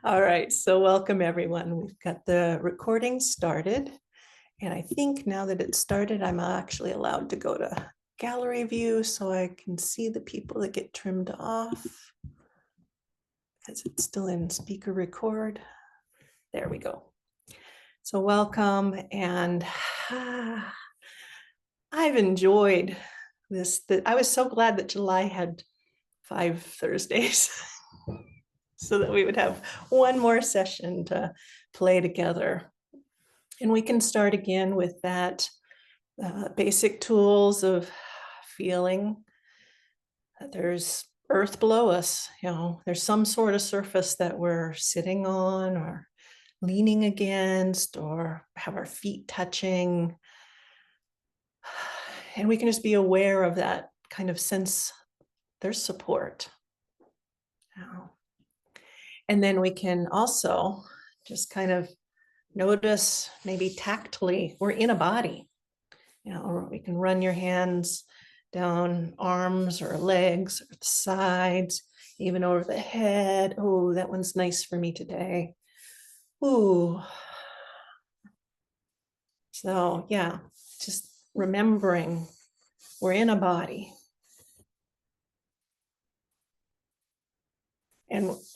All right, so welcome everyone. We've got the recording started. And I think now that it's started, I'm actually allowed to go to gallery view so I can see the people that get trimmed off because it's still in speaker record. There we go. So welcome, and I've enjoyed this. I was so glad that July had 5 Thursdays so that we would have one more session to play together. And we can start again with that basic tools of feeling that there's earth below us. There's some sort of surface that we're sitting on or leaning against or have our feet touching. And we can just be aware of that kind of sense there's support. And then we can also just kind of notice, maybe tactily, we're in a body. Or we can run your hands down arms or legs or the sides, even over the head. Oh, that one's nice for me today. Ooh. So yeah, just remembering we're in a body.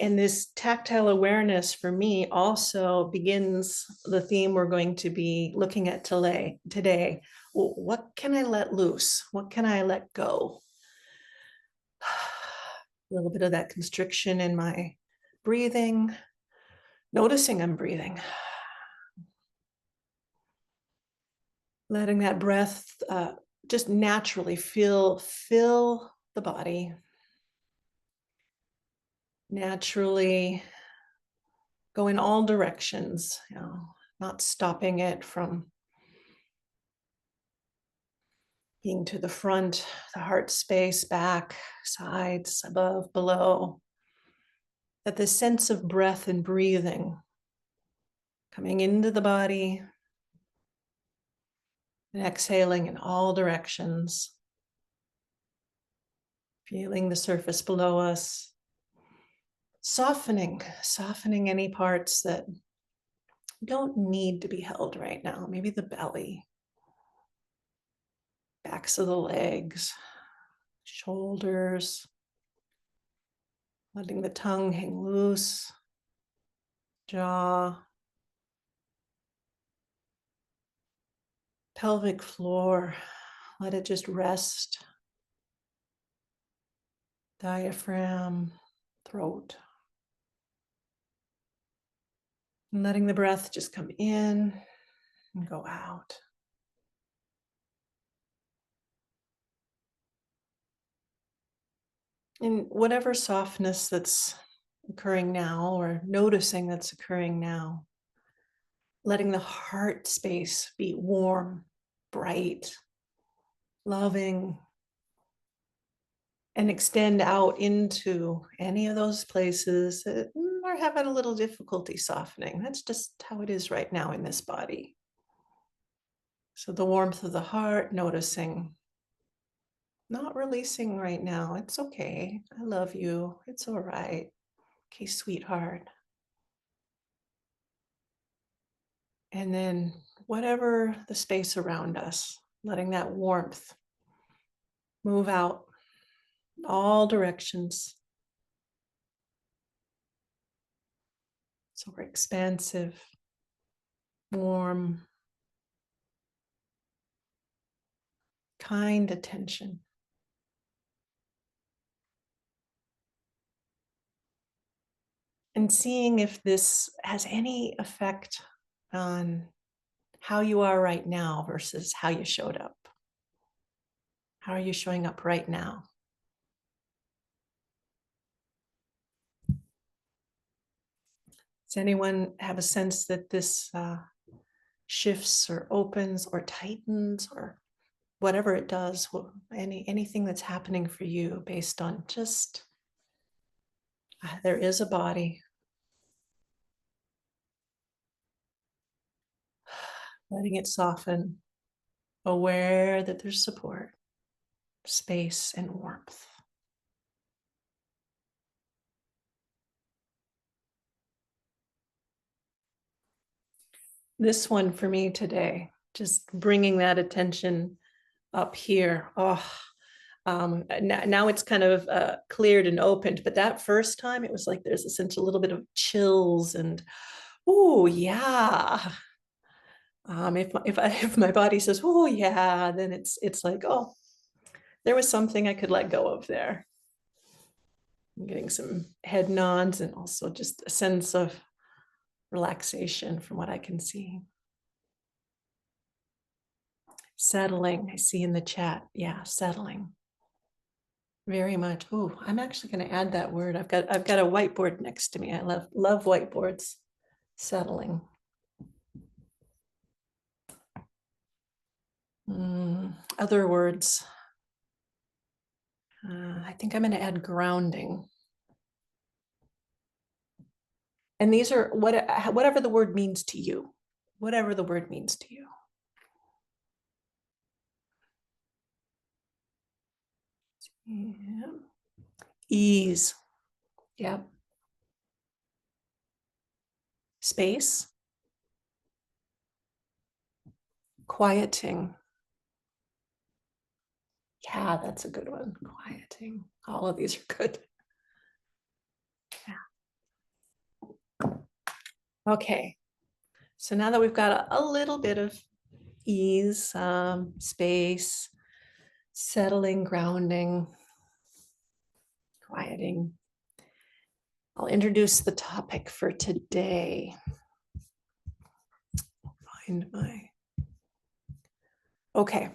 And this tactile awareness for me also begins the theme we're going to be looking at today. Well, what can I let loose? What can I let go? A little bit of that constriction in my breathing, noticing I'm breathing. Letting that breath just naturally fill the body. Naturally go in all directions, not stopping it from being to the front, the heart space, back, sides, above, below. That the sense of breath and breathing coming into the body and exhaling in all directions. Feeling the surface below us. Softening any parts that don't need to be held right now. Maybe the belly, backs of the legs, shoulders, letting the tongue hang loose, jaw, pelvic floor, let it just rest, diaphragm, throat. And letting the breath just come in and go out. And whatever softness that's occurring now or noticing that's occurring now, letting the heart space be warm, bright, loving, and extend out into any of those places that are having a little difficulty softening. That's just how it is right now in this body. So the warmth of the heart, noticing, not releasing right now. It's okay. I love you. It's all right. Okay, sweetheart. And then whatever the space around us, letting that warmth move out in all directions. So we're expansive, warm, kind attention. And seeing if this has any effect on how you are right now versus how you showed up. How are you showing up right now? Does anyone have a sense that this shifts or opens or tightens or whatever it does, anything that's happening for you based on just there is a body. Letting it soften, aware that there's support, space, and warmth. This one for me today, just bringing that attention up here. Oh, now it's kind of cleared and opened, but that first time it was like there's a sense, a little bit of chills and, oh yeah. If my body says, oh yeah, then it's like, oh, there was something I could let go of there. I'm getting some head nods and also just a sense of relaxation from what I can see. Settling, I see in the chat. Yeah, settling. Very much. Oh, I'm actually going to add that word. I've got a whiteboard next to me. I love whiteboards. Settling. Other words. I think I'm going to add grounding. And these are whatever the word means to you. Whatever the word means to you. Yeah. Ease. Yep. Space. Quieting. Yeah, that's a good one. Quieting. All of these are good. Yeah. Okay. So now that we've got a little bit of ease, space, settling, grounding, quieting, I'll introduce the topic for today. Find my, okay.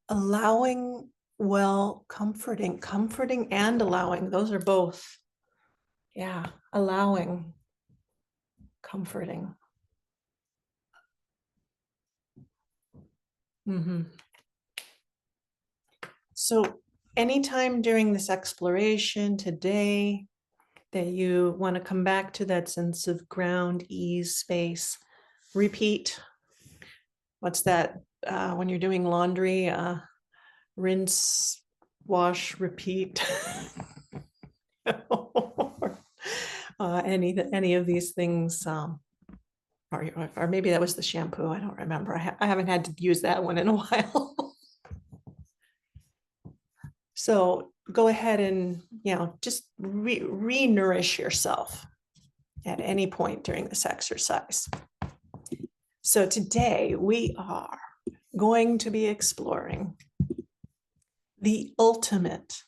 Allowing, well, comforting and allowing, those are both. Yeah, allowing, comforting. So anytime during this exploration today that you want to come back to that sense of ground, ease, space, repeat. What's that when you're doing laundry? Rinse, wash, repeat. Any of these things, or maybe that was the shampoo. I don't remember. I haven't had to use that one in a while. So go ahead and, just re-nourish yourself at any point during this exercise. So today we are going to be exploring the ultimate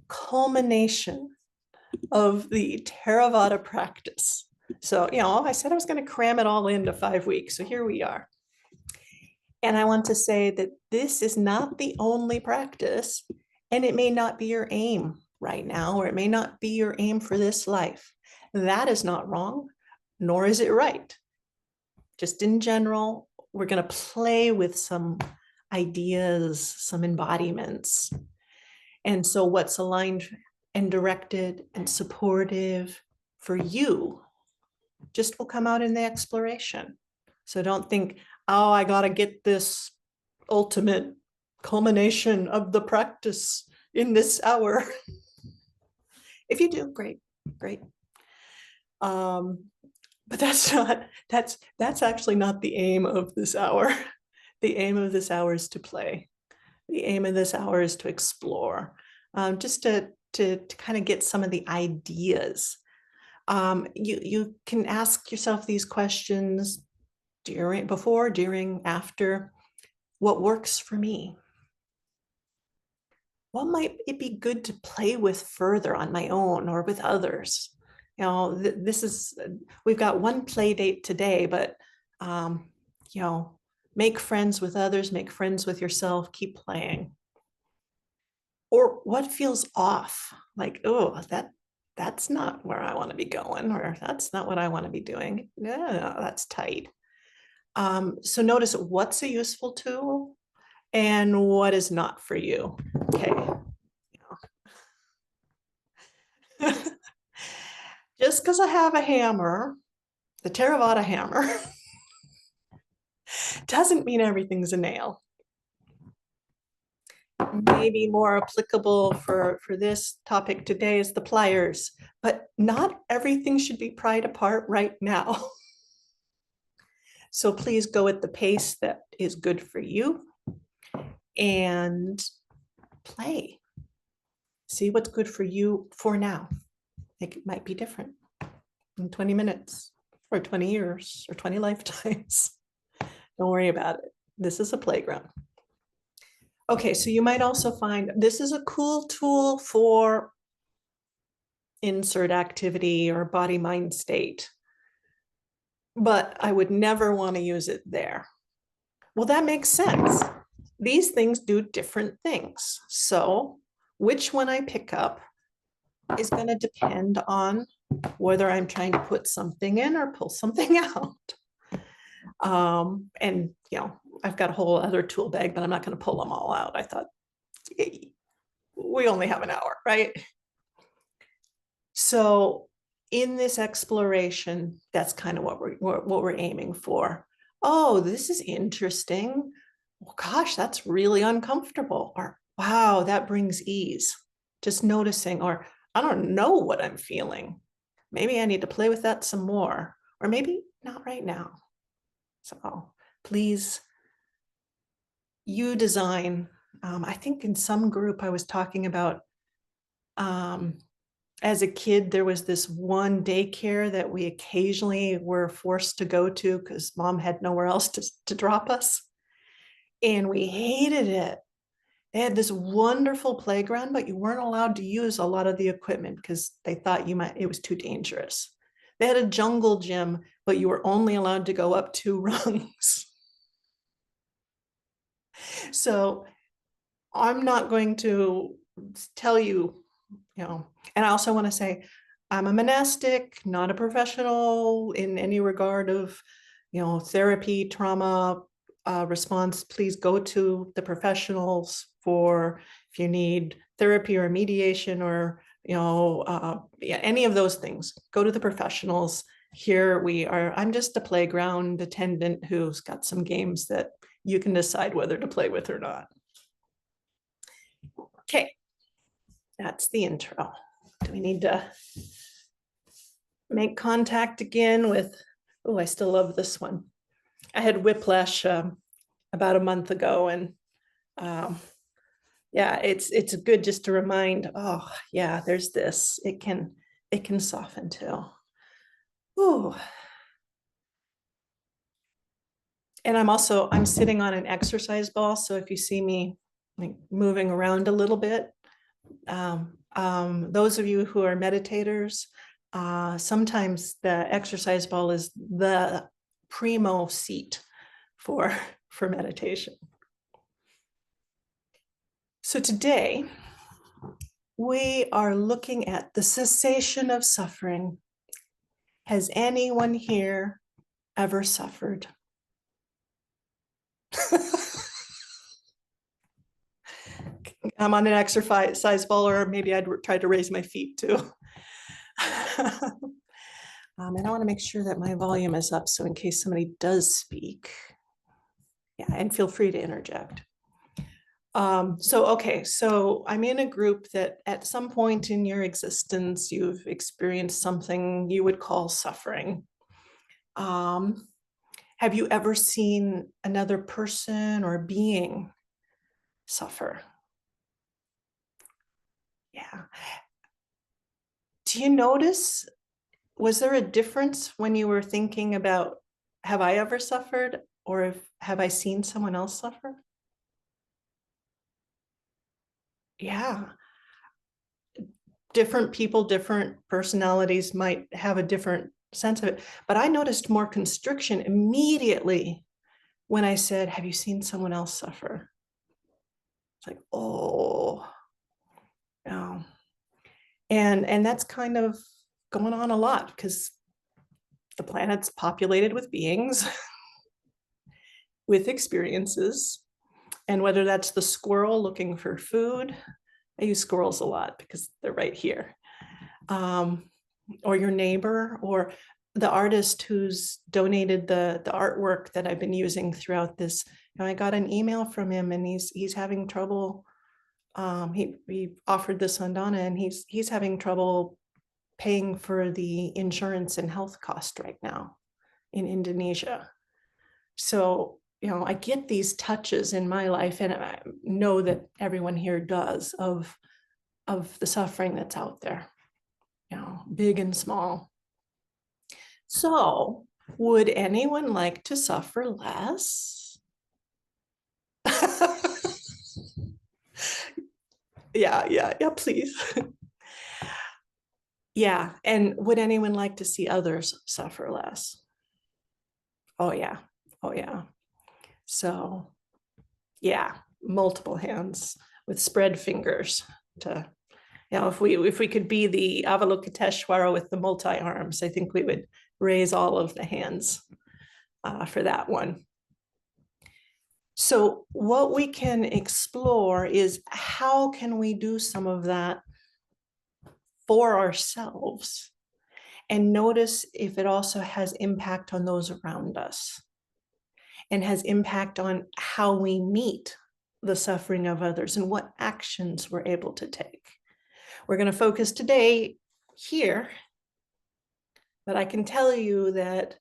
culmination of the Theravada practice. So, I said I was going to cram it all into 5 weeks. So here we are. And I want to say that this is not the only practice, and it may not be your aim right now, or it may not be your aim for this life. That is not wrong, nor is it right. Just in general, we're going to play with some ideas, some embodiments. And so what's aligned and directed and supportive for you just will come out in the exploration. So don't think, oh, I got to get this ultimate culmination of the practice in this hour. If you do, great. But that's actually not the aim of this hour. The aim of this hour is to play. The aim of this hour is to explore, just to kind of get some of the ideas. You can ask yourself these questions before, during, after. What works for me? What might it be good to play with further on my own or with others? We've got one play date today, but make friends with others, make friends with yourself, keep playing. Or what feels off? Like, oh, that's not where I want to be going, or that's not what I want to be doing. No, that's tight. So notice what's a useful tool and what is not for you. Okay. Just because I have a hammer, the Theravada hammer, doesn't mean everything's a nail. maybe more applicable for this topic today is the pliers, but not everything should be pried apart right now. So please go at the pace that is good for you and play. See what's good for you for now. It might be different in 20 minutes or 20 years or 20 lifetimes. Don't worry about it. This is a playground. Okay, so you might also find this is a cool tool for insert activity or body mind state, but I would never want to use it there. Well, that makes sense. These things do different things. So which one I pick up is going to depend on whether I'm trying to put something in or pull something out. And, you know, I've got a whole other tool bag, but I'm not going to pull them all out. I thought, we only have an hour, right? So in this exploration, that's kind of what we're aiming for. Oh, this is interesting. Well, gosh, that's really uncomfortable. Or, wow, that brings ease. Just noticing, or I don't know what I'm feeling. Maybe I need to play with that some more, or maybe not right now. So please, you design. I think in some group I was talking about, as a kid, there was this one daycare that we occasionally were forced to go to because mom had nowhere else to drop us. And we hated it. They had this wonderful playground, but you weren't allowed to use a lot of the equipment because they thought it was too dangerous. They had a jungle gym, but you were only allowed to go up 2 rungs. So I'm not going to tell you, and I also want to say, I'm a monastic, not a professional in any regard of, therapy, trauma response. Please go to the professionals for if you need therapy or mediation or, any of those things. Go to the professionals. Here we are. I'm just a playground attendant who's got some games that you can decide whether to play with or not. Okay, that's the intro. Do we need to make contact again with, oh, I still love this one. I had whiplash about a month ago, and yeah, it's good just to remind, oh yeah, there's this, it can soften too. Ooh. And I'm sitting on an exercise ball, so if you see me like moving around a little bit, those of you who are meditators, sometimes the exercise ball is the primo seat for meditation. So today we are looking at the cessation of suffering. Has anyone here ever suffered? I'm on an exercise ball, or maybe I'd try to raise my feet too. And I want to make sure that my volume is up, so in case somebody does speak, yeah, and feel free to interject. So I'm in a group that at some point in your existence, you've experienced something you would call suffering. Have you ever seen another person or being suffer? Yeah. Do you notice, was there a difference when you were thinking about, have I ever suffered, or have I seen someone else suffer? Yeah. Different people, different personalities might have a different sense of it, but I noticed more constriction immediately when I said, have you seen someone else suffer? It's like, oh, no. And that's kind of going on a lot because the planet's populated with beings with experiences. And whether that's the squirrel looking for food, I use squirrels a lot because they're right here, or your neighbor, or the artist who's donated the artwork that I've been using throughout this. I got an email from him, and he's having trouble He offered this on Donna, and he's having trouble paying for the insurance and health cost right now in Indonesia. So, I get these touches in my life, and I know that everyone here does, of the suffering that's out there, big and small. So, would anyone like to suffer less? Yeah, please. Yeah, and would anyone like to see others suffer less? Oh yeah. So yeah, multiple hands with spread fingers to, if we could be the Avalokiteshvara with the multi arms, I think we would raise all of the hands for that one. So what we can explore is, how can we do some of that for ourselves, and notice if it also has impact on those around us, and has impact on how we meet the suffering of others and what actions we're able to take. We're going to focus today here, but I can tell you that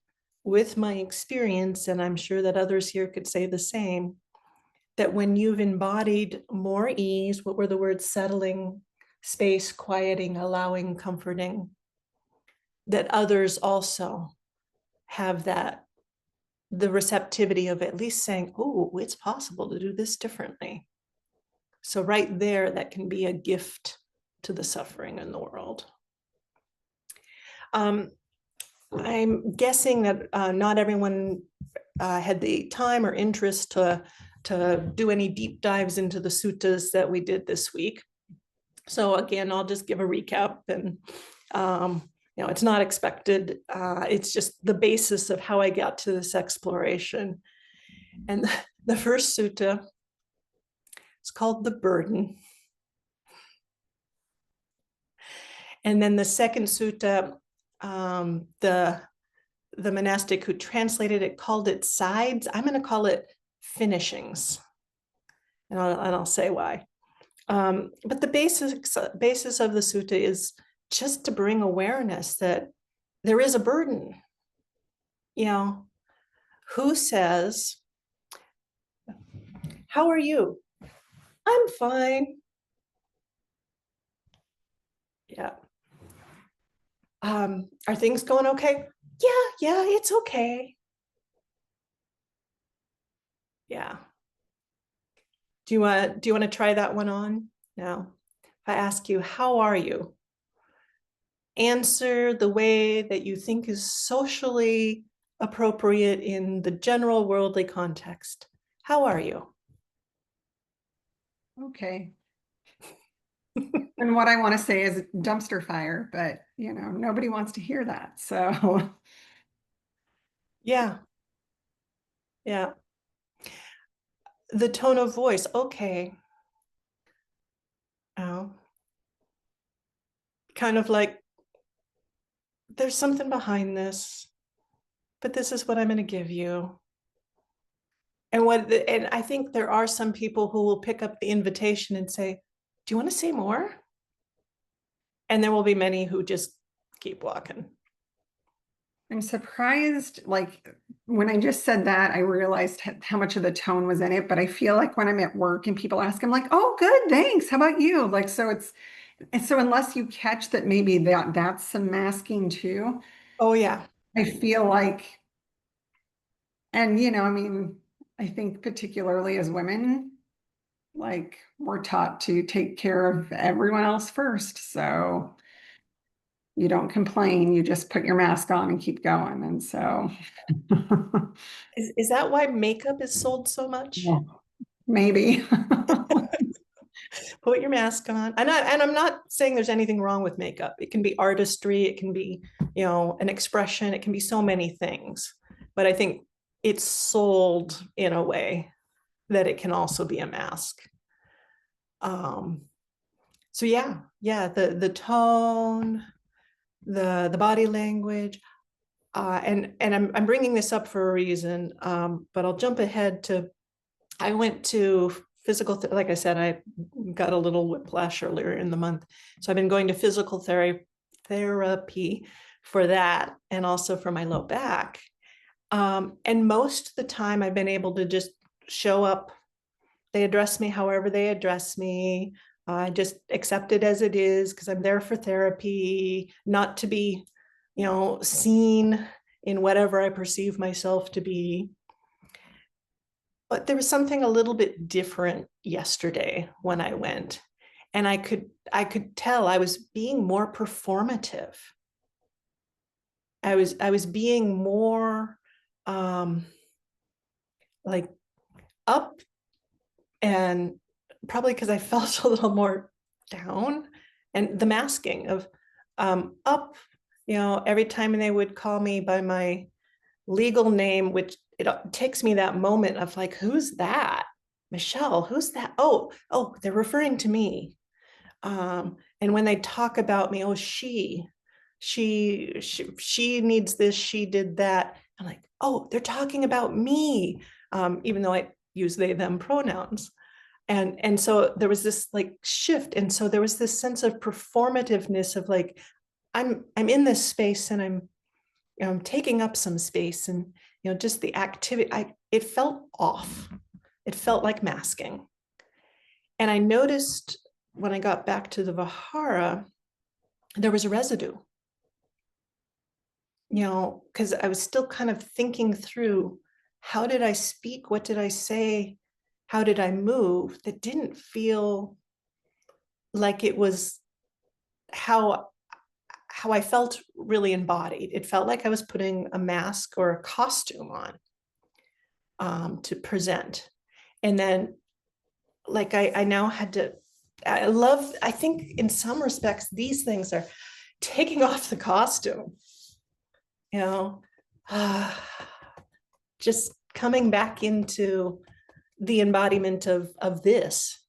with my experience, and I'm sure that others here could say the same, that when you've embodied more ease, what were the words? Settling, space, quieting, allowing, comforting, that others also have that, the receptivity of at least saying, oh, it's possible to do this differently. So right there, that can be a gift to the suffering in the world. I'm guessing that not everyone had the time or interest to do any deep dives into the suttas that we did this week. So again, I'll just give a recap, and it's not expected. It's just the basis of how I got to this exploration. And the first sutta is called the burden. And then the second sutta, the monastic who translated it called it sides. I'm going to call it finishings, and I'll say why. But the basis of the sutta is just to bring awareness that there is a burden. Who says, how are you? I'm fine. Yeah. Are things going okay? Yeah, it's okay. Yeah. Do you want to try that one on? Now, if I ask you, how are you? Answer the way that you think is socially appropriate in the general worldly context. How are you? Okay. And what I want to say is dumpster fire, but nobody wants to hear that. So Yeah. The tone of voice, okay. Oh. Kind of like, there's something behind this, but this is what I'm going to give you. And I think there are some people who will pick up the invitation and say, do you want to say more? And there will be many who just keep walking. I'm surprised, like when I just said that, I realized how much of the tone was in it. But I feel like when I'm at work and people ask, I'm like, oh, good, thanks. How about you? Like, so unless you catch that maybe that's some masking too. Oh, yeah. I feel like, and I mean, I think particularly as women, like we're taught to take care of everyone else first. So you don't complain, you just put your mask on and keep going. And so Is that why makeup is sold so much? yeah, maybe. Put your mask on. And I'm not saying there's anything wrong with makeup. It can be artistry, it can be, an expression, it can be so many things. But I think it's sold in a way that it can also be a mask. So yeah, the tone, the body language, and I'm bringing this up for a reason, but I'll jump ahead to, I went to physical, like I said, I got a little whiplash earlier in the month. So I've been going to physical therapy for that, and also for my low back. And most of the time I've been able to just show up. They address me however they address me. I just accept it as it is, because I'm there for therapy, not to be, seen in whatever I perceive myself to be. But there was something a little bit different yesterday when I went, and I could tell I was being more performative. I was being more like up, and probably because I felt a little more down, and the masking of up, every time they would call me by my legal name, which it takes me that moment of like, who's that? Michelle, who's that? Oh, they're referring to me. And when they talk about me, oh, she needs this, she did that. I'm like, oh, they're talking about me, even though I use they, them pronouns. And so there was this like shift. And so there was this sense of performativeness of like, I'm in this space, and I'm taking up some space, and just the activity, it felt off. It felt like masking. And I noticed when I got back to the Vihara, there was a residue, because I was still kind of thinking through, how did I speak? What did I say? How did I move? That didn't feel like it was how I felt really embodied. It felt like I was putting a mask or a costume on to present. And then like I now had to, I think in some respects, these things are taking off the costume, you know, just coming back into the embodiment of this.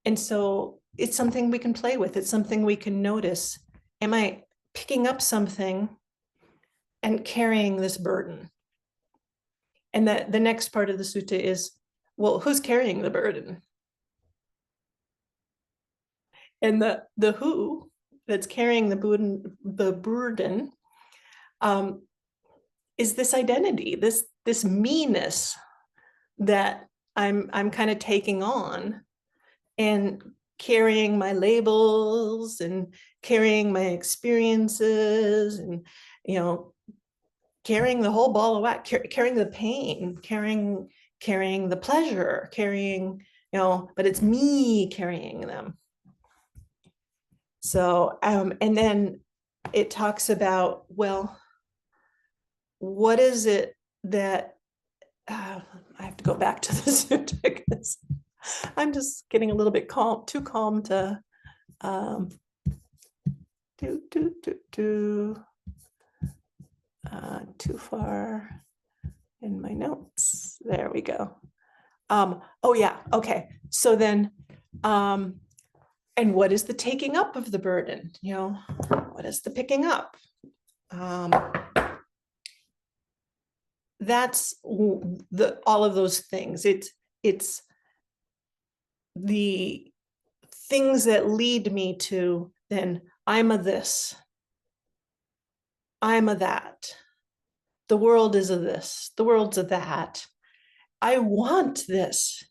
And so it's something we can play with. It's something we can notice. Am I picking up something and carrying this burden? And that the next part of the sutta is, well, who's carrying the burden? And the who that's carrying the burden is this identity, this meanness that I'm kind of taking on, and carrying my labels and carrying my experiences, and carrying the whole ball of wax, carrying the pain, carrying the pleasure, carrying, but it's me carrying them. So and then it talks about, well, what is it that I have to go back to the sutta because I'm just getting a little bit too calm to too far in my notes. There we go. Oh yeah, okay. So then, and what is the taking up of the burden? What is the picking up? That's all of those things. It's the things that lead me to, then I'm a this, I'm a that, the world is a this, the world's a that, I want this,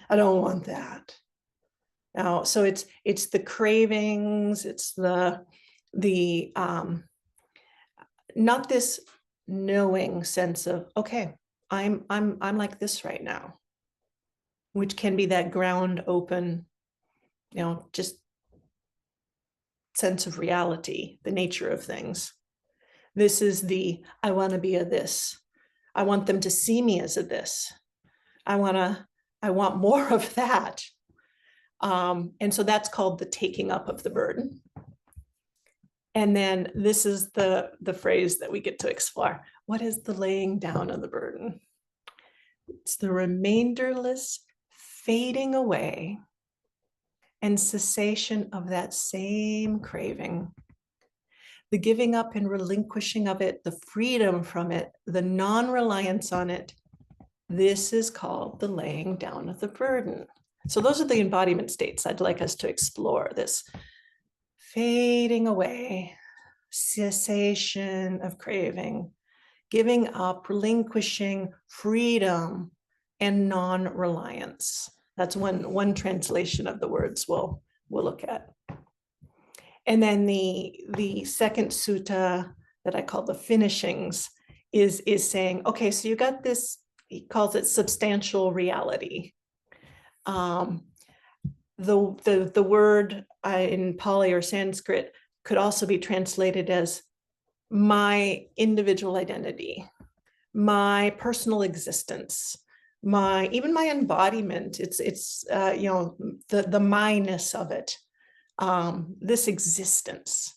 I don't want that. Now, so it's the cravings, it's the not this knowing sense of, okay, I'm like this right now, which can be that ground open, just sense of reality, the nature of things. This is I want to be a this. I want them to see me as a this. I want more of that. And so that's called the taking up of the burden. And then this is the phrase that we get to explore. What is the laying down of the burden? It's the remainderless fading away and cessation of that same craving, the giving up and relinquishing of it, the freedom from it, the non-reliance on it. This is called the laying down of the burden. So those are the embodiment states I'd like us to explore. This fading away, cessation of craving, giving up, relinquishing, freedom, and non-reliance. That's one translation of the words we'll look at. And then the second sutta that I call the finishings is saying, okay, so you got this, he calls it substantial reality. The word in Pali or Sanskrit could also be translated as my individual identity, my personal existence, even my embodiment. It's the my-ness of it, this existence.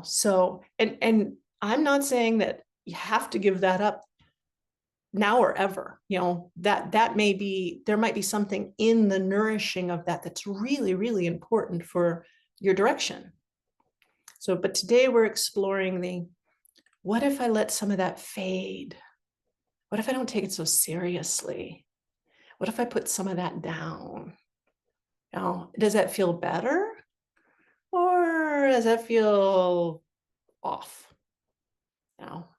So and I'm not saying that you have to give that up now or ever. That may be, there might be something in the nourishing of that that's really, really important for your direction. So, but today we're exploring what if I let some of that fade? What if I don't take it so seriously? What if I put some of that down? Does that feel better? Or does that feel off?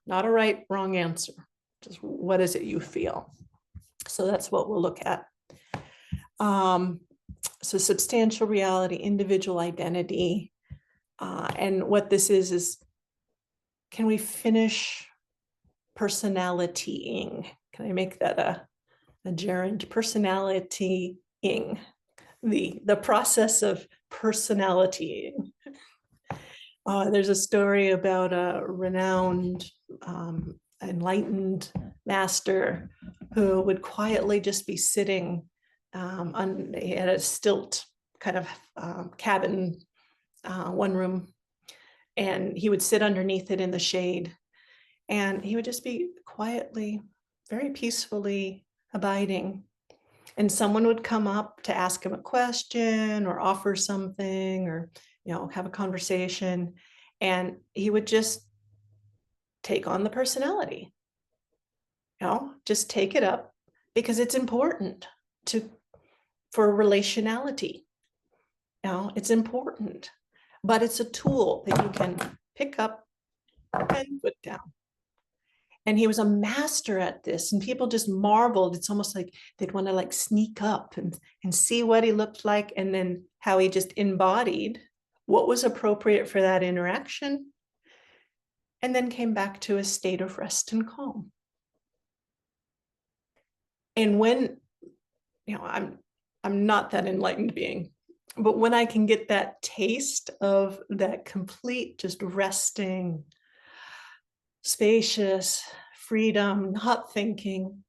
Not a right, wrong answer. Just what is it you feel? So that's what we'll look at. So substantial reality, individual identity. And what this is can we finish personalitying? Can I make that a gerund? Personalitying, the process of personalitying. There's a story about a renowned enlightened master who would quietly just be sitting at a stilt kind of cabin, one room, and he would sit underneath it in the shade, and he would just be quietly, very peacefully abiding. And someone would come up to ask him a question or offer something, or have a conversation, and he would just take on the personality. Just take it up, because it's important for relationality. It's important, but it's a tool that you can pick up and put down. And he was a master at this, and people just marveled. It's almost like they'd want to sneak up and see what he looked like, and then how he just embodied what was appropriate for that interaction, and then came back to a state of rest and calm. And when, I'm not that enlightened being, but when I can get that taste of that complete just resting, spacious freedom, not thinking,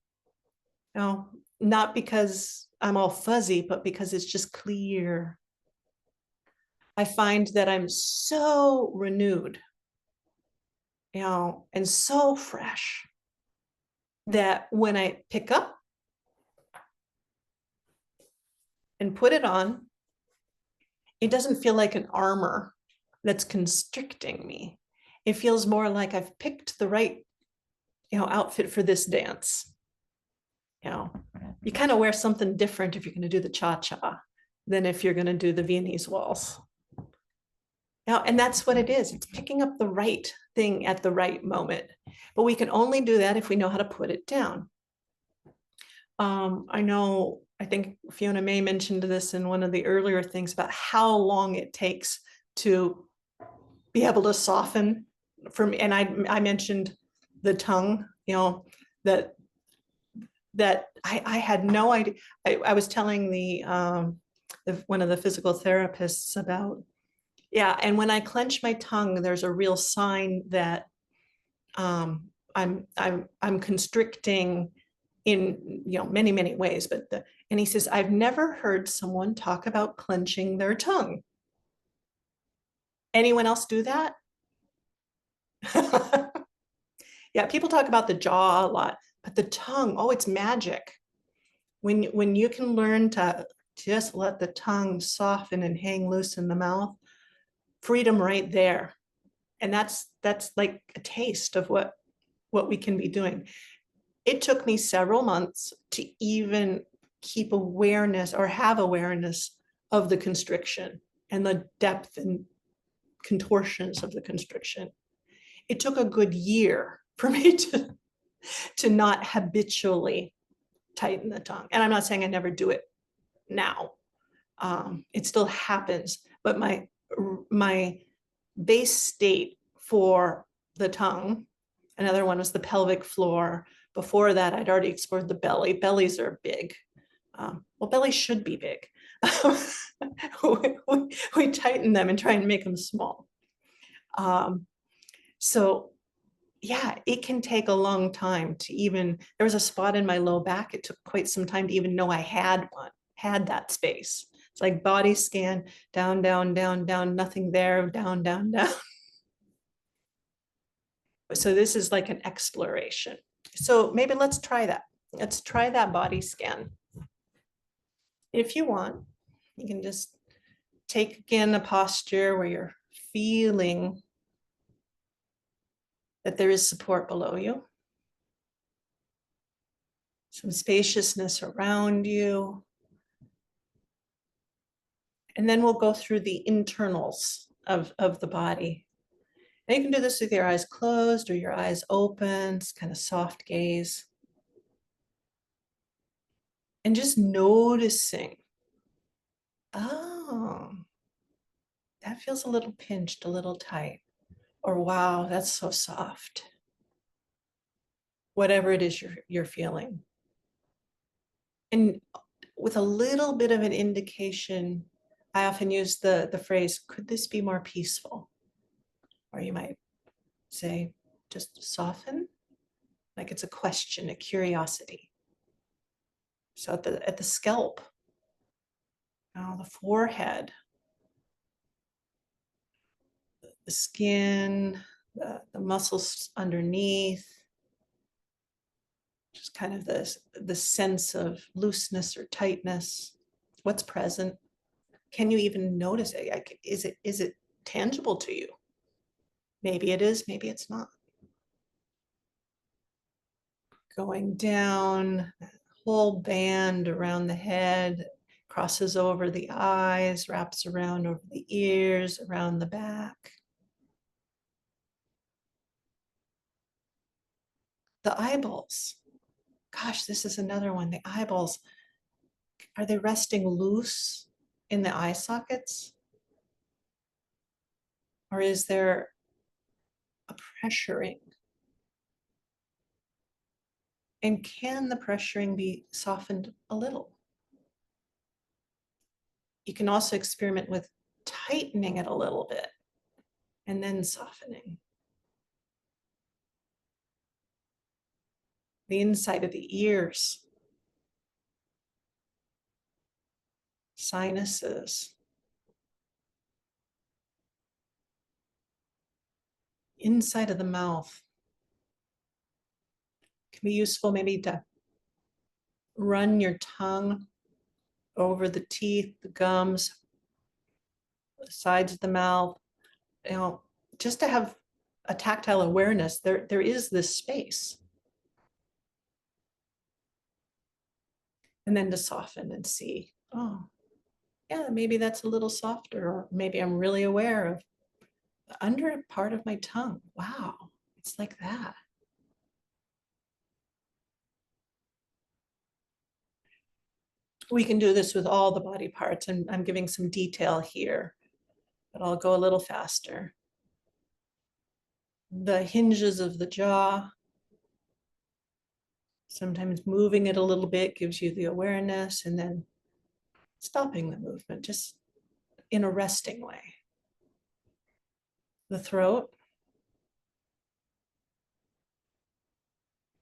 not because I'm all fuzzy, but because it's just clear, I find that I'm so renewed, and so fresh, that when I pick up and put it on, it doesn't feel like an armor that's constricting me. It feels more like I've picked the right, outfit for this dance. You kind of wear something different if you're going to do the cha-cha than if you're going to do the Viennese waltz. And that's what it is. It's picking up the right thing at the right moment. But we can only do that if we know how to put it down. I think Fiona May mentioned this in one of the earlier things about how long it takes to be able to soften for me. And I mentioned the tongue, that I had no idea. I was telling one of the physical therapists about, and when I clench my tongue, there's a real sign that I'm constricting in many, many ways. And he says, I've never heard someone talk about clenching their tongue. Anyone else do that? Yeah, people talk about the jaw a lot, but the tongue, it's magic. When you can learn to just let the tongue soften and hang loose in the mouth, freedom right there. And that's like a taste of what we can be doing. It took me several months to even keep awareness or have awareness of the constriction and the depth and contortions of the constriction. It took a good year for me to not habitually tighten the tongue. And I'm not saying I never do it now. It still happens, but my base state for the tongue, another one was the pelvic floor. Before that, I'd already explored the belly. Bellies are big. Well, bellies should be big. we tighten them and try and make them small. So yeah, it can take a long time to even, there was a spot in my low back. It took quite some time to even know I had that space. It's like body scan, down, down, down, down, nothing there, down, down, down. So this is like an exploration. So maybe let's try that. Let's try that body scan. If you want, you can just take again a posture where you're feeling that there is support below you, some spaciousness around you. And then we'll go through the internals of the body. And you can do this with your eyes closed or your eyes open, it's kind of soft gaze. And just noticing, oh, that feels a little pinched, a little tight. Or wow, that's so soft. Whatever it is you're feeling. And with a little bit of an indication, I often use the phrase, could this be more peaceful? Or you might say, just soften, like it's a question, a curiosity. So at the scalp, now the forehead, the skin, the muscles underneath, just kind of the sense of looseness or tightness. What's present? Can you even notice it? Is it tangible to you? Maybe it is, maybe it's not. Going down, whole band around the head, crosses over the eyes, wraps around over the ears, around the back. The eyeballs. Gosh, this is another one. The eyeballs, are they resting loose in the eye sockets? Or is there a pressuring? And can the pressuring be softened a little? You can also experiment with tightening it a little bit and then softening. The inside of the ears, sinuses, inside of the mouth. It can be useful maybe to run your tongue over the teeth, the gums, the sides of the mouth, just to have a tactile awareness. There is this space. And then to soften and see, oh, yeah, maybe that's a little softer, or maybe I'm really aware of the under part of my tongue. Wow, it's like that. We can do this with all the body parts, and I'm giving some detail here, but I'll go a little faster. The hinges of the jaw, sometimes moving it a little bit gives you the awareness, and then stopping the movement just in a resting way. The throat,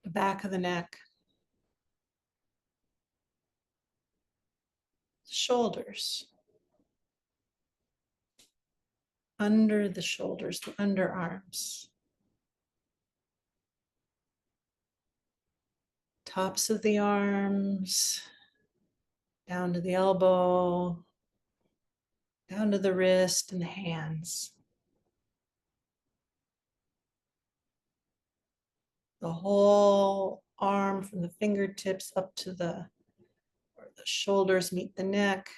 the back of the neck, shoulders, under the shoulders, the underarms, tops of the arms, down to the elbow, down to the wrist and the hands. The whole arm from the fingertips up to the the shoulders meet the neck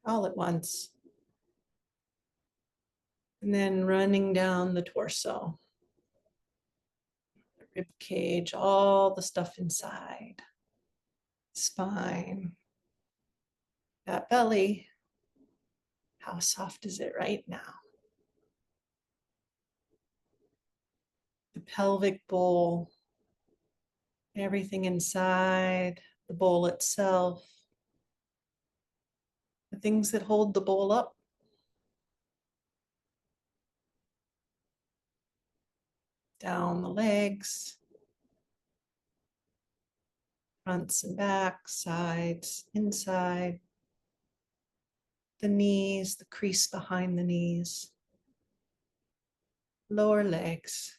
all at once. And then running down the torso, the rib cage, all the stuff inside, spine, that belly. How soft is it right now? The pelvic bowl, everything inside the bowl itself, the things that hold the bowl up. Down the legs, fronts and backs, sides, inside, the knees, the crease behind the knees, lower legs,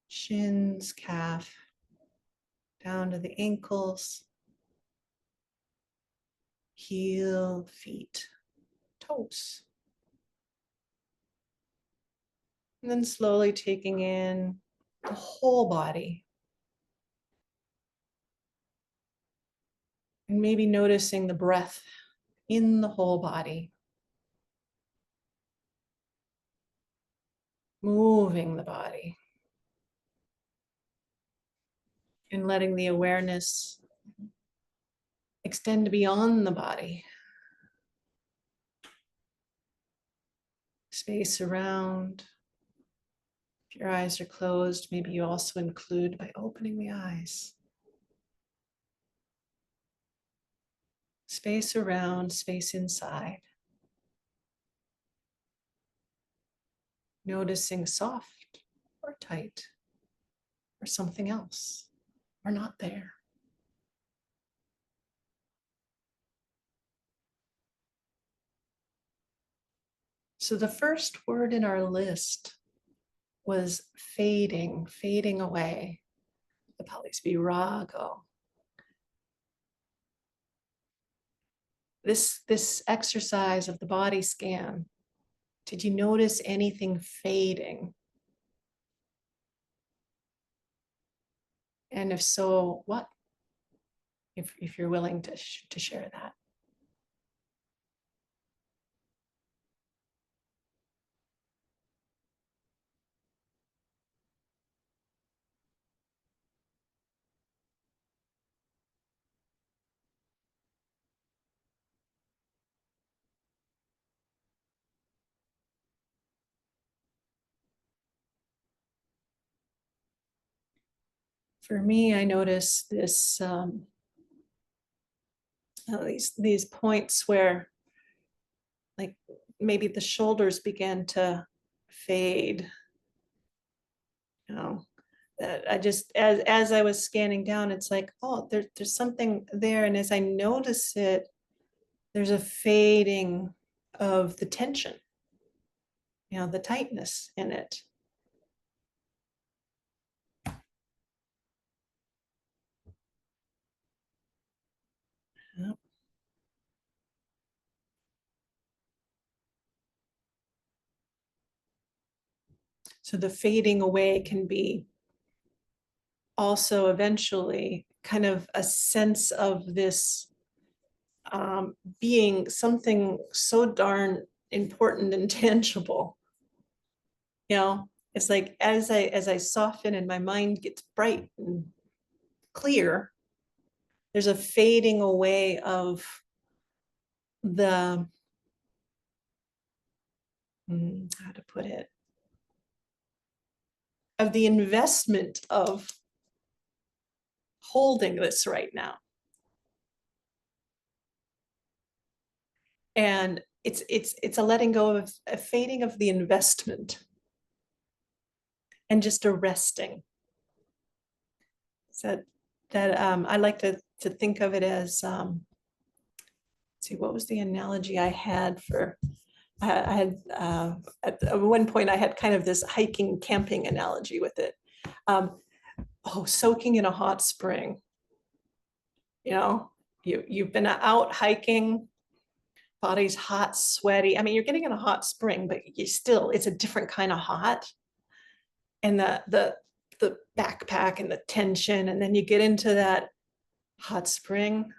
shins, calf, down to the ankles, heel, feet, toes. And then slowly taking in the whole body. And maybe noticing the breath in the whole body. Moving the body. And letting the awareness extend beyond the body. Space around. If your eyes are closed, maybe you also include by opening the eyes. Space around, space inside. Noticing soft or tight or something else or not there. So the first word in our list was fading, fading away. The Pali's virago. This exercise of the body scan, did you notice anything fading? And if so, what? If you're willing to share that. For me, I notice this these points where, like, maybe the shoulders began to fade. You know, that I just as I was scanning down, it's like, oh, there's something there, and as I notice it, there's a fading of the tension. You know, the tightness in it. Yep. So the fading away can be also eventually kind of a sense of this being something so darn important and tangible. You know, it's like as I soften and my mind gets bright and clear, there's a fading away of the how to put it, of the investment of holding this right now. And it's a letting go of a fading of the investment and just a resting. So that I like to think of it as see, what was the analogy I had for I had at one point I had kind of this hiking camping analogy with it. Soaking in a hot spring. You know, you've been out hiking, body's hot, sweaty. I mean, you're getting in a hot spring, but it's a different kind of hot. And the backpack and the tension, and then you get into that hot spring.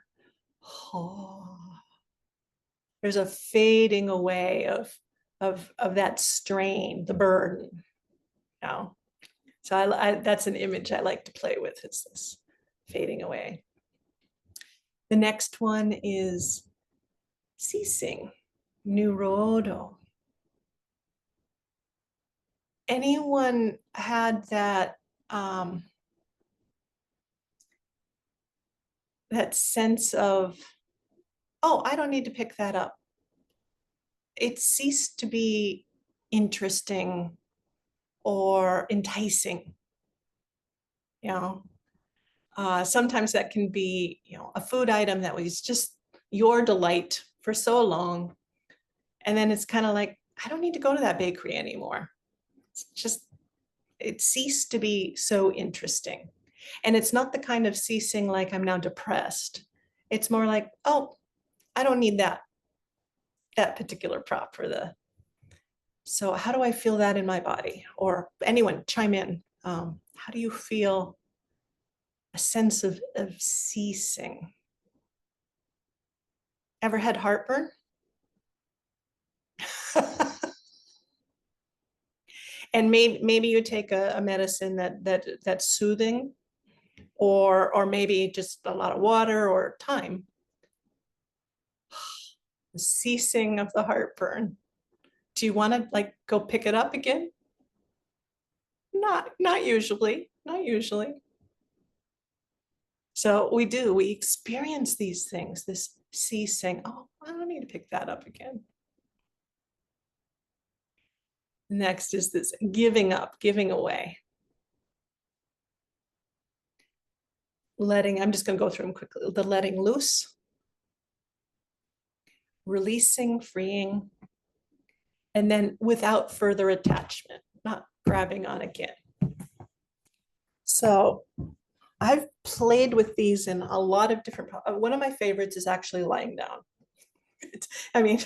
Oh, there's a fading away of that strain, the burden. You know? So that's an image I like to play with, is this fading away. The next one is ceasing, nurodo. Anyone had that that sense of, oh, I don't need to pick that up. It ceased to be interesting or enticing. You know, sometimes that can be, you know, a food item that was just your delight for so long, and then it's kind of like, I don't need to go to that bakery anymore. It's just, it ceased to be so interesting. And it's not the kind of ceasing like I'm now depressed. It's more like, oh, I don't need that particular prop for the. So how do I feel that in my body? Or anyone chime in. How do you feel a sense of ceasing? Ever had heartburn? And maybe you take a medicine that's soothing, or maybe just a lot of water or time. The ceasing of the heartburn. Do you want to like go pick it up again? Not usually, not usually. So we experience these things, this ceasing. Oh, I don't need to pick that up again. Next is this giving up, giving away. Letting, I'm just going to go through them quickly. The letting loose, releasing, freeing, and then without further attachment, not grabbing on again. So I've played with these in a lot of different, one of my favorites is actually lying down. I mean,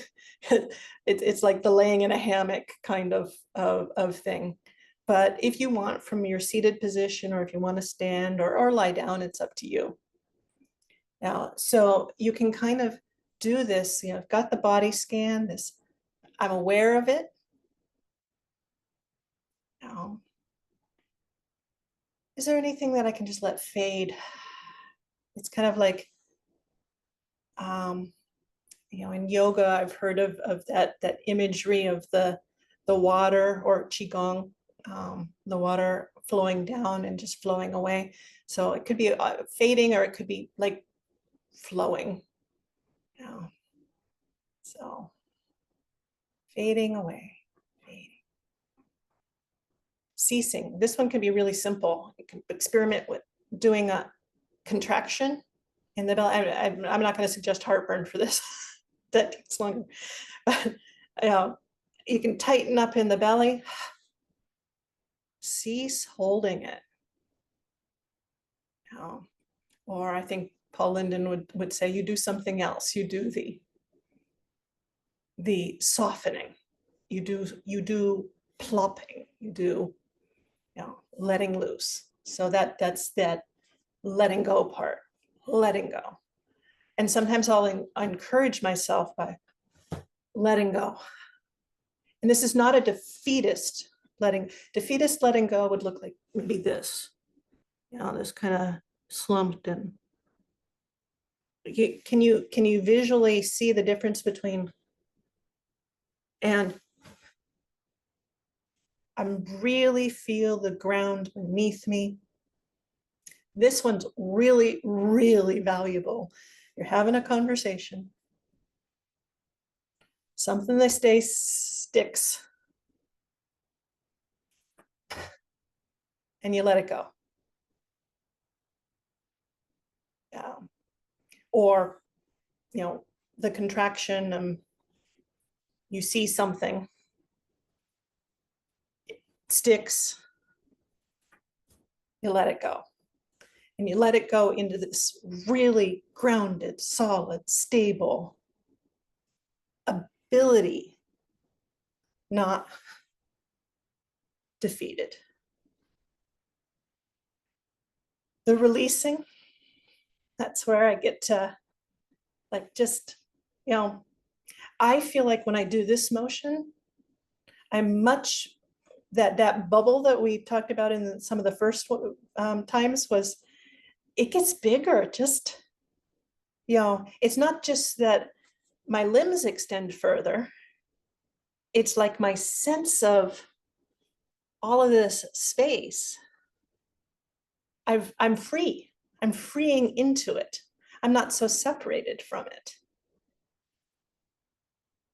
it's like the laying in a hammock kind of thing. But if you want from your seated position, or if you want to stand or lie down, it's up to you. Now, so you can kind of do this, you know, I've got the body scan, this, I'm aware of it. Now, is there anything that I can just let fade? It's kind of like, you know, in yoga, I've heard of that imagery of the water, or qigong, the water flowing down and just flowing away. So it could be fading, or it could be like flowing. You know? So fading away, fading. Ceasing. This one can be really simple. You can experiment with doing a contraction in the belly. I'm not going to suggest heartburn for this. That takes longer. But you can tighten up in the belly. Cease holding it. Or I think Paul Linden would say, you do something else. You do the softening. You do plopping. You do, you know, letting loose. So that's that letting go part, letting go. And sometimes I'll encourage myself by letting go. And this is not a defeatist letting. Defeatist letting go would look like maybe this, you know, this kind of slumped. And can you visually see the difference between, and I really feel the ground beneath me. This one's really, really valuable. You're having a conversation. Something that sticks. And you let it go. Or, you know, the contraction, you see something, it sticks, you let it go. And you let it go into this really grounded, solid, stable ability, not defeated. The releasing, That's where I get to like just, you know, I feel like when I do this motion, I'm much that bubble that we talked about in some of the first times was it gets bigger. Just, it's not just that my limbs extend further. It's like my sense of all of this space. I'm free. I'm freeing into it. I'm not so separated from it.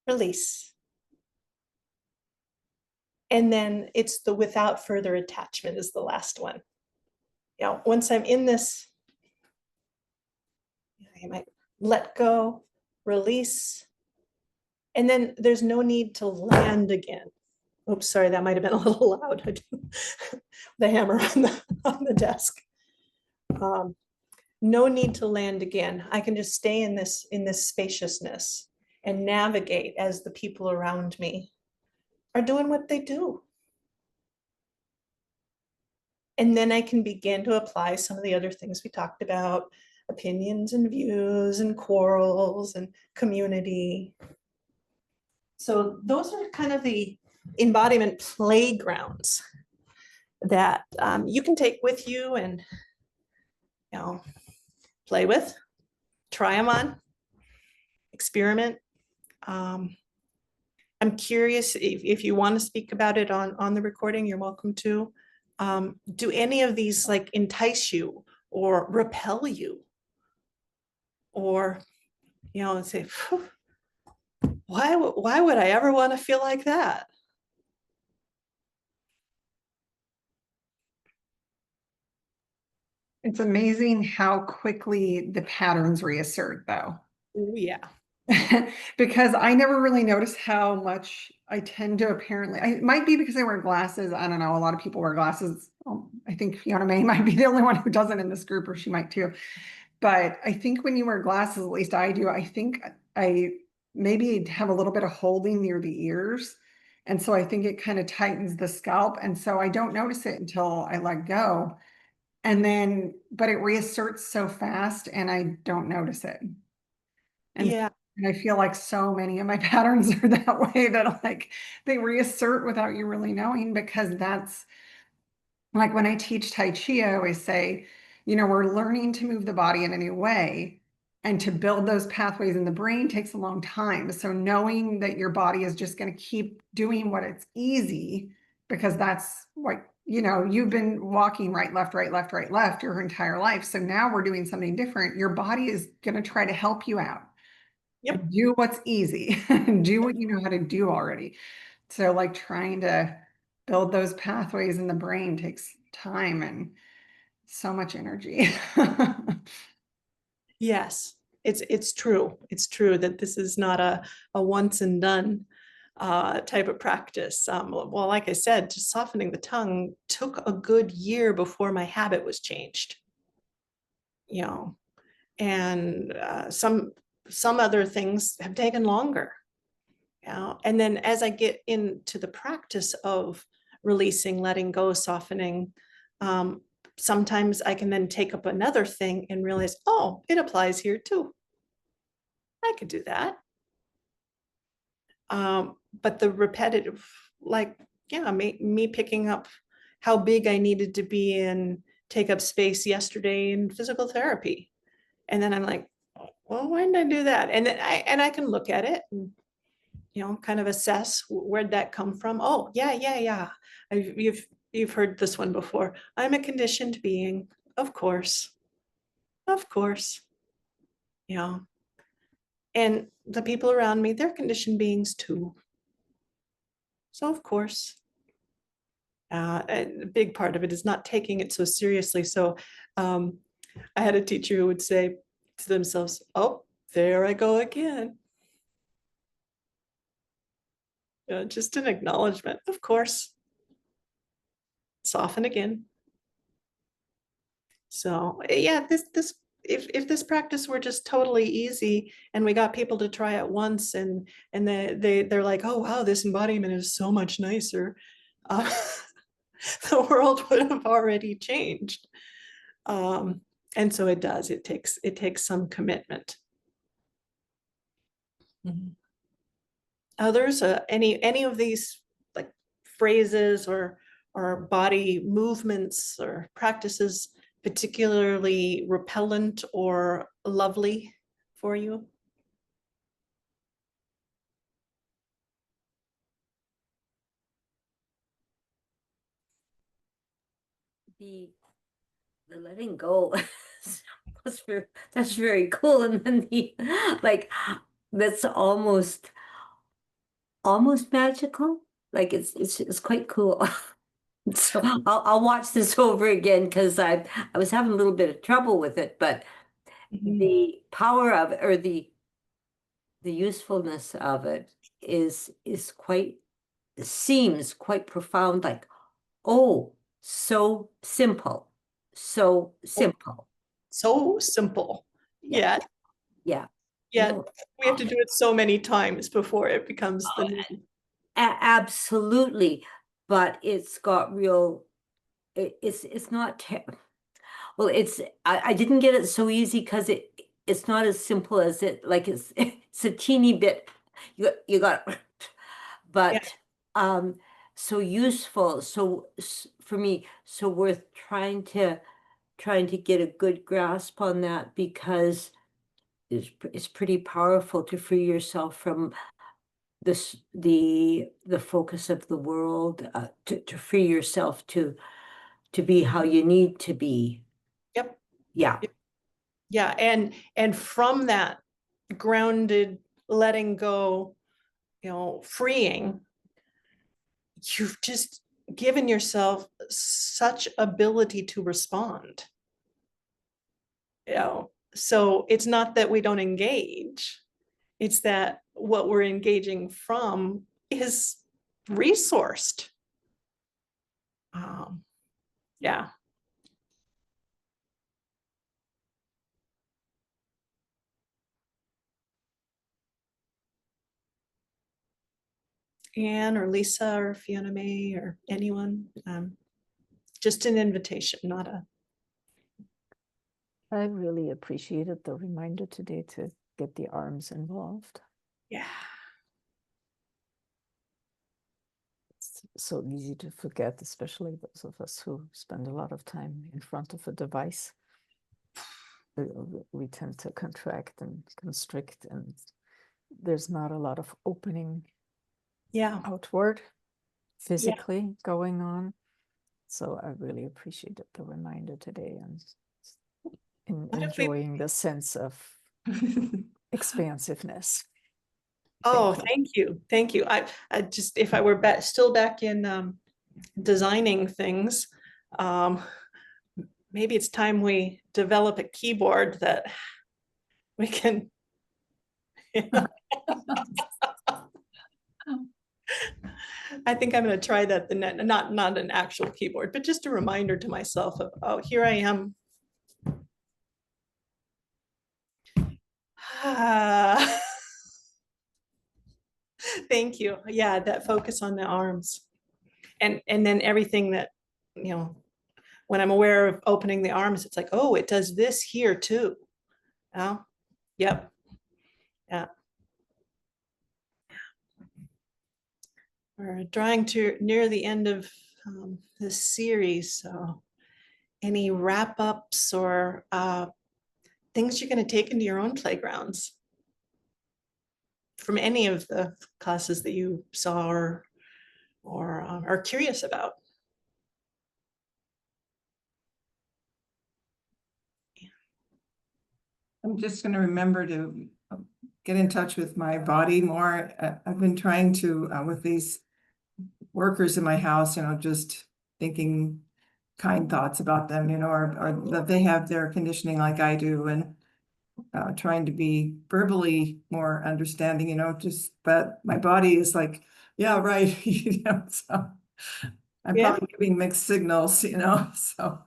Release. And then it's the without further attachment is the last one. Once I'm in this, I might let go, release, and then there's no need to land again. Oops, sorry, that might have been a little loud. The hammer on the desk. No need to land again. I can just stay in this spaciousness and navigate as the people around me are doing what they do. And then I can begin to apply some of the other things we talked about, opinions and views and quarrels and community. So those are kind of the embodiment playgrounds that you can take with you and play with, try them on, experiment. I'm curious if you want to speak about it on the recording, you're welcome to. Do any of these like entice you or repel you? Or, say, why would I ever want to feel like that? It's amazing how quickly the patterns reassert, though. Oh, yeah. Because I never really noticed how much I tend to apparently, it might be because I wear glasses. I don't know. A lot of people wear glasses. I think Fiona May might be the only one who doesn't in this group, or she might too. But I think when you wear glasses, at least I do, I think I maybe have a little bit of holding near the ears. And so I think it kind of tightens the scalp. And so I don't notice it until I let go. And then, but it reasserts so fast and I don't notice it. And, Yeah. and I feel like so many of my patterns are that way, that like they reassert without you really knowing, because that's like when I teach Tai Chi, I always say, we're learning to move the body in a new way. And to build those pathways in the brain takes a long time. So knowing that your body is just going to keep doing what it's easy, because that's what, you've been walking right, left, right, left, right, left your entire life. So now we're doing something different. Your body is going to try to help you out. Yep. Do what's easy and do what you know how to do already. So like trying to build those pathways in the brain takes time and so much energy. Yes. It's true. It's true that this is not a once and done type of practice. Well, like I said, just softening the tongue took a good year before my habit was changed. And some other things have taken longer. And then as I get into the practice of releasing, letting go, softening, sometimes I can then take up another thing and realize, oh, it applies here too. I could do that. But the repetitive, like, yeah, me picking up how big I needed to be and take up space yesterday in physical therapy. And then I'm like, well, why didn't I do that? And then I can look at it and, kind of assess where'd that come from. Oh, yeah. You've heard this one before. I'm a conditioned being, of course. Of course. And the people around me, they're conditioned beings too. So of course. A big part of it is not taking it so seriously. So I had a teacher who would say to themselves, oh, there I go again. Just an acknowledgement, of course. Soften again. So yeah, this if this practice were just totally easy and we got people to try it once and they're like, oh wow, this embodiment is so much nicer, the world would have already changed. And so it does. It takes some commitment. Mhm. Others, any of these like phrases or body movements or practices particularly repellent or lovely for you? The the letting go that's very cool. And then the like that's almost magical. Like it's quite cool. So I'll watch this over again because I was having a little bit of trouble with it, but Mhm. the power of it, or the usefulness of it is quite, seems quite profound. Like, oh, so simple, so simple. So simple. Yeah, Yeah, yeah. yeah. No, We have to do it so many times before it becomes the norm. absolutely. But it's got real. It's not. Well, I didn't get it so easy because it's not as simple as it, like it's a teeny bit. You got, Yeah. but um, so useful. So for me, so worth trying to get a good grasp on that, because it's pretty powerful to free yourself from the focus of the world, to free yourself to be how you need to be. Yep. Yeah. Yeah. And from that grounded, letting go, freeing, you've just given yourself such ability to respond. So it's not that we don't engage, it's that what we're engaging from is resourced. um, yeah. Anne or Lisa or Fiona May or anyone, just an invitation, not a. I really appreciated the reminder today to get the arms involved. Yeah. It's so easy to forget, especially those of us who spend a lot of time in front of a device. We tend to contract and constrict, and there's not a lot of opening Yeah. outward physically going on. So I really appreciated the reminder today, and enjoying the sense of expansiveness. Oh, thank you. Thank you. I just, if I were still back in designing things, um, maybe it's time we develop a keyboard that we can. I think I'm going to try that. Not an actual keyboard, but just a reminder to myself of, oh, here I am. Thank you. Yeah, that focus on the arms, and then everything that, when I'm aware of opening the arms, it's like, oh, it does this here too. Oh, yep. Yeah. We're drawing to near the end of this series. So any wrap ups or things you're going to take into your own playgrounds from any of the classes that you saw or are curious about? I'm just going to remember to get in touch with my body more. I've been trying to, with these workers in my house, just thinking kind thoughts about them, or that they have their conditioning like I do, and trying to be verbally more understanding, but my body is like, yeah, right. So I'm Yeah. probably giving mixed signals, so.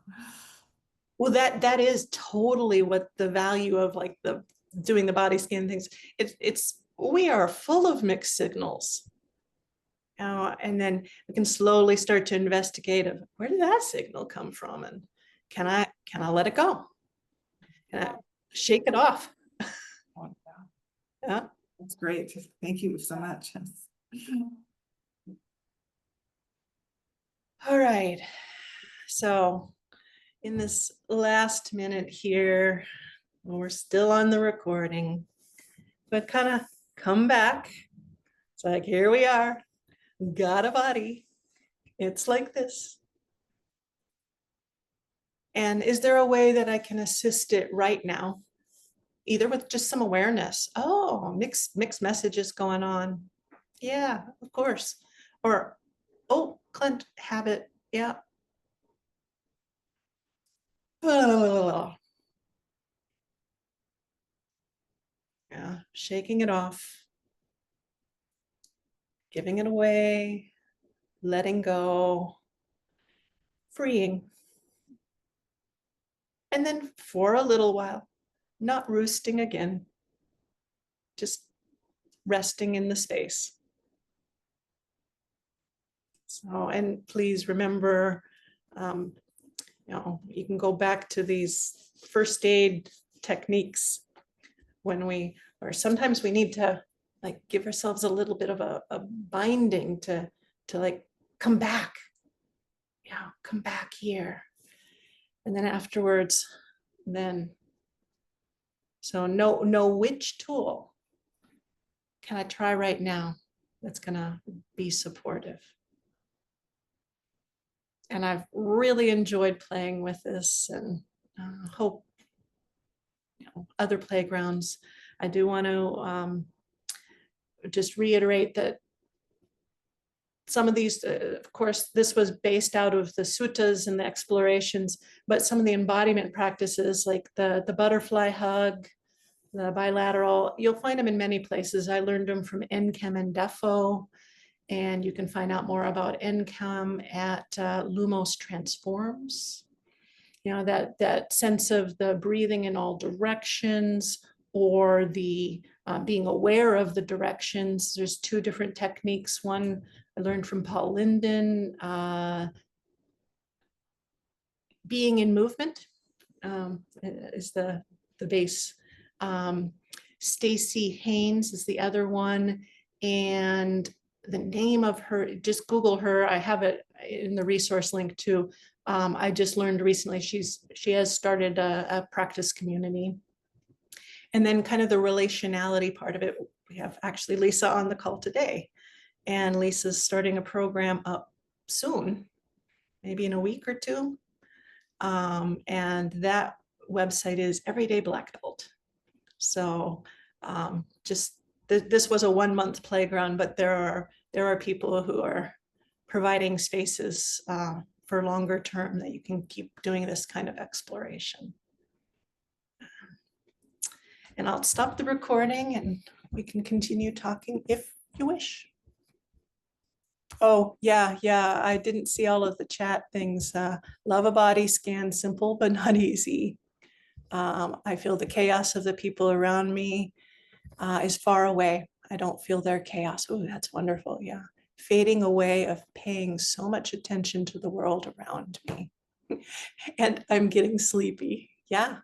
Well, that is totally what the value of like the doing the body scan things. It's we are full of mixed signals. And then we can slowly start to investigate of where did that signal come from, and can I let it go? And shake it off. Yeah. That's great. Thank you so much. All right. So in this last minute here, we're still on the recording, but kind of come back. It's like, here we are, got a body. It's like this. And is there a way that I can assist it right now? Either with just some awareness. Oh, mixed messages going on. Yeah, of course. Or, oh, Clint, habit. Yeah. Yeah, shaking it off, giving it away, letting go, freeing. And then for a little while, not roosting again, just resting in the space. So, and please remember, you can go back to these first aid techniques or sometimes we need to like give ourselves a little bit of a binding to like come back. Yeah, come back here. And then afterwards, so know which tool can I try right now that's gonna be supportive. And I've really enjoyed playing with this and hope other playgrounds. I do want to just reiterate that some of these, of course, this was based out of the suttas and the explorations, but some of the embodiment practices like the butterfly hug, the bilateral, you'll find them in many places. I learned them from NChem and Defo, and you can find out more about NChem at Lumos Transforms. That sense of the breathing in all directions, or the being aware of the directions. There's two different techniques. One I learned from Paul Linden, being in movement is the base. Stacy Haynes is the other one. And the name of her, just Google her. I have it in the resource link too. I just learned recently she has started a practice community. And then kind of the relationality part of it, we have actually Lisa on the call today. And Lisa's starting a program up soon, maybe in a week or two. And that website is Everyday Black Belt. So this was a 1 month playground, but there are people who are providing spaces for longer term that you can keep doing this kind of exploration. And I'll stop the recording and we can continue talking if you wish. Oh, yeah, I didn't see all of the chat things. Love a body scan, simple but not easy. I feel the chaos of the people around me is far away. I don't feel their chaos. Oh, that's wonderful. Yeah. Fading away of paying so much attention to the world around me. And I'm getting sleepy. Yeah.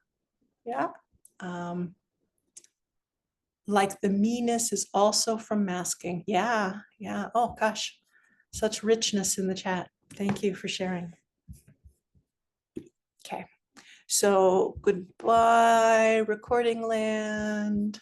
Like the meanness is also from masking. Yeah. Oh gosh, such richness in the chat. Thank you for sharing. Okay. So goodbye, recording land.